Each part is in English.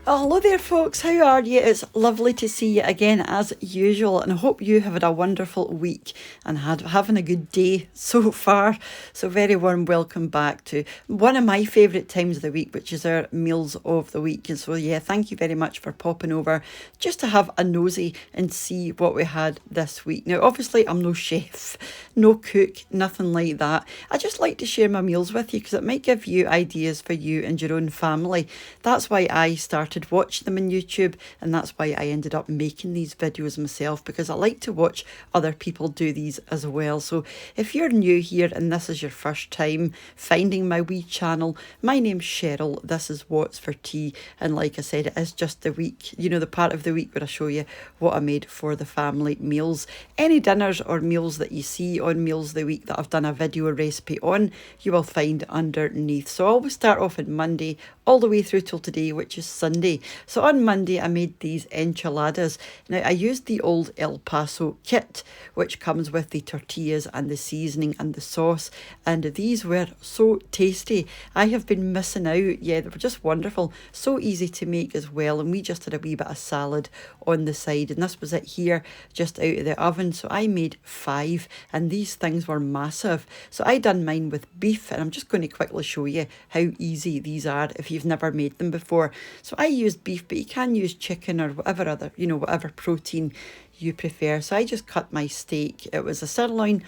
Oh, hello there, folks. How are you? It's lovely to see you again as usual, and I hope you have had a wonderful week and having a good day so far. So, very warm welcome back to one of my favourite times of the week, which is our meals of the week. And so, yeah, thank you very much for popping over just to have a nosy and see what we had this week. Now, obviously, I'm no chef, no cook, nothing like that. I just like to share my meals with you because it might give you ideas for you and your own family. That's why I started watching them on YouTube, and that's why I ended up making these videos myself, because I like to watch other people do these as well. So if you're new here and this is your first time finding my wee channel, my name's Cheryl, this is What's for Tea, and like I said, it is just the week, the part of the week where I show you what I made for the family meals. Any dinners or meals that you see on Meals of the Week that I've done a video or recipe on, you will find underneath. So I always start off on Monday all the way through till today, which is Sunday. So on Monday I made these enchiladas. Now I used the old El Paso kit, which comes with the tortillas and the seasoning and the sauce, and these were so tasty. I have been missing out. Yeah, they were just wonderful, so easy to make as well. And we just had a wee bit of salad on the side, and this was it here just out of the oven. So I made 5, and these things were massive. So I done mine with beef, and I'm just going to quickly show you how easy these are if you've never made them before. So I used beef, but you can use chicken or whatever other, whatever protein you prefer. So I just cut my steak. It was a sirloin,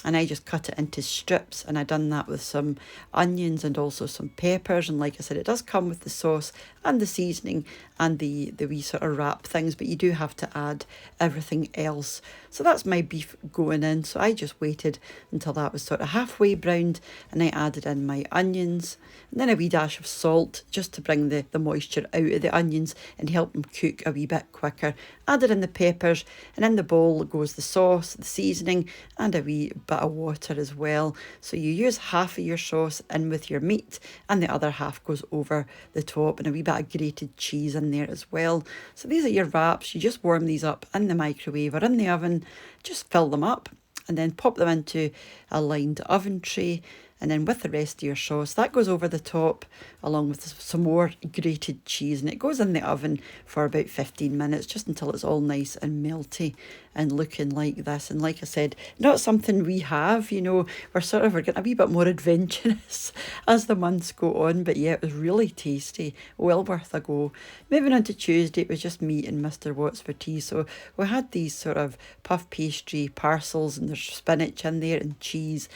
and I just cut it into strips, and I done that with some onions and also some peppers. And like I said, it does come with the sauce and the seasoning and the wee sort of wrap things, but you do have to add everything else. So that's my beef going in. So I just waited until that was sort of halfway browned, and I added in my onions and then a wee dash of salt just to bring the moisture out of the onions and help them cook a wee bit quicker. Added in the peppers, and in the bowl goes the sauce, the seasoning, and a wee bit of water as well. So you use half of your sauce in with your meat, and the other half goes over the top, and a wee bit of grated cheese in there as well. So these are your wraps. You just warm these up in the microwave or in the oven, just fill them up and then pop them into a lined oven tray. And then with the rest of your sauce, that goes over the top along with some more grated cheese, and it goes in the oven for about 15 minutes, just until it's all nice and melty and looking like this. And like I said, not something we have, we're getting a wee bit more adventurous as the months go on, but yeah, it was really tasty, well worth a go. Moving on to Tuesday, it was just me and Mr. What's for Tea. So we had these sort of puff pastry parcels, and there's spinach in there and cheese.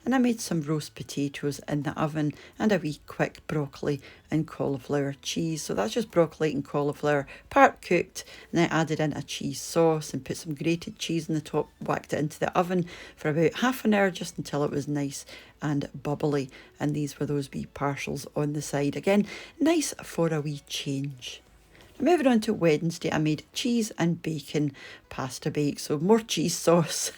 And I made some roast potatoes in the oven and a wee quick broccoli and cauliflower cheese. So that's just broccoli and cauliflower, part cooked. And I added in a cheese sauce and put some grated cheese on the top, whacked it into the oven for about half an hour, just until it was nice and bubbly. And these were those wee parcels on the side. Again, nice for a wee change. Moving on to Wednesday, I made cheese and bacon pasta bake. So more cheese sauce.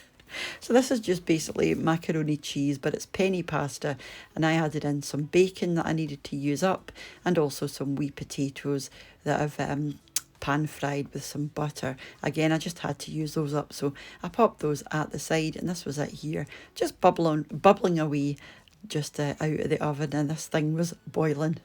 So this is just basically macaroni cheese, but it's penny pasta, and I added in some bacon that I needed to use up, and also some wee potatoes that I've pan fried with some butter. Again, I just had to use those up, so I popped those at the side, and this was it here, just bubbling away just out of the oven, and this thing was boiling.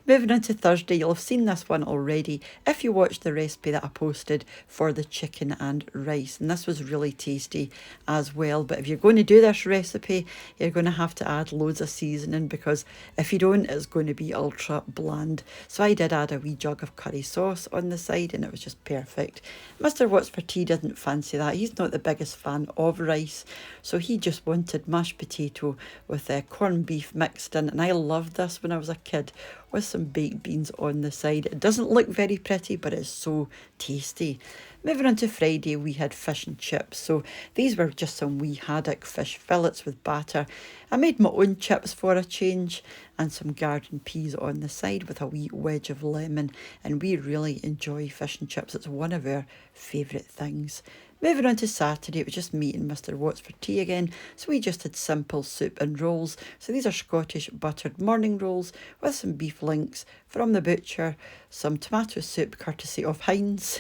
Moving on to Thursday, you'll have seen this one already if you watched the recipe that I posted for the chicken and rice, and this was really tasty as well. But if you're going to do this recipe, you're going to have to add loads of seasoning, because if you don't, it's going to be ultra bland. So I did add a wee jug of curry sauce on the side, and it was just perfect. Mr. What's for Tea didn't fancy that. He's not the biggest fan of rice, so he just wanted mashed potato with corned beef mixed in, and I loved this when I was a kid, with some baked beans on the side. It doesn't look very pretty, but it's so tasty. Moving on to Friday, we had fish and chips. So these were just some wee haddock fish fillets with batter. I made my own chips for a change, and some garden peas on the side with a wee wedge of lemon. And we really enjoy fish and chips. It's one of our favourite things. Moving on to Saturday, it was just me and Mr. What's for Tea again. So we just had simple soup and rolls. So these are Scottish buttered morning rolls with some beef links from the butcher, some tomato soup courtesy of Heinz,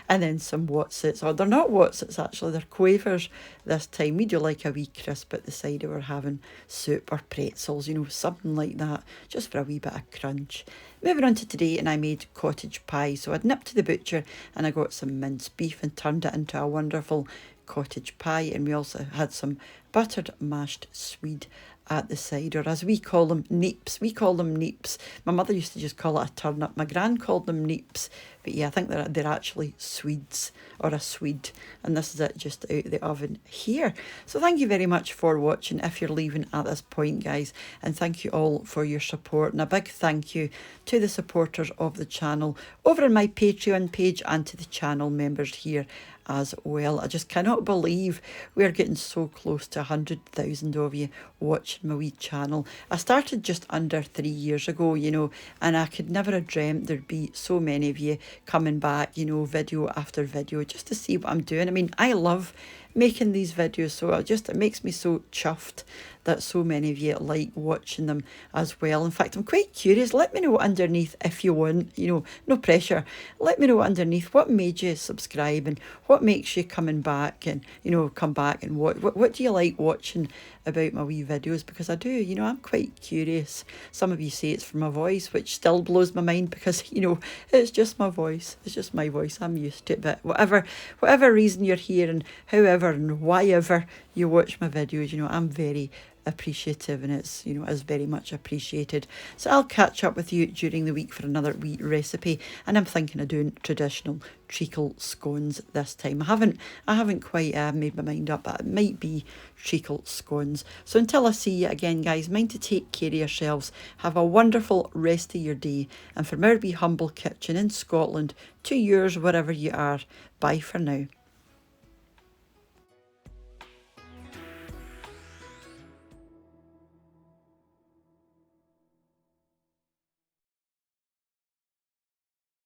And then some Watsits, or they're not Watsits actually, they're Quavers this time. We do like a wee crisp at the side, or we're having soup or pretzels, you know, something like that, just for a wee bit of crunch. Moving on to today, and I made cottage pie. So I'd nipped to the butcher and I got some minced beef and turned it into a wonderful cottage pie. And we also had some buttered mashed swede at the side, or as we call them, neeps. We call them neeps. My mother used to just call it a turnip. My gran called them neeps. But yeah, I think they're actually Swedes, or a Swede. And this is it, just out of the oven here. So thank you very much for watching, if you're leaving at this point, guys. And thank you all for your support. And a big thank you to the supporters of the channel over on my Patreon page, and to the channel members here as well. I just cannot believe we're getting so close to 100,000 of you watching my wee channel. I started just under 3 years ago, you know, and I could never have dreamt there'd be so many of you coming back, you know, video after video, just to see what I'm doing. I mean, I love making these videos, so it makes me so chuffed that so many of you like watching them as well. In fact, I'm quite curious. Let me know underneath if you want, you know, no pressure. Let me know underneath what made you subscribe and what makes you coming back, and, you know, come back and what do you like watching about my wee videos, because I do, you know, I'm quite curious. Some of you say it's for my voice, which still blows my mind, because, you know, it's just my voice. It's just my voice. I'm used to it. But whatever reason you're here, and however and why ever you watch my videos, you know, I'm very appreciative, and it's, you know, is very much appreciated. So I'll catch up with you during the week for another wee recipe, and I'm thinking of doing traditional treacle scones this time. I haven't quite made my mind up, but it might be treacle scones. So until I see you again, guys, mind to take care of yourselves. Have a wonderful rest of your day, and from our wee humble kitchen in Scotland to yours wherever you are, bye for now.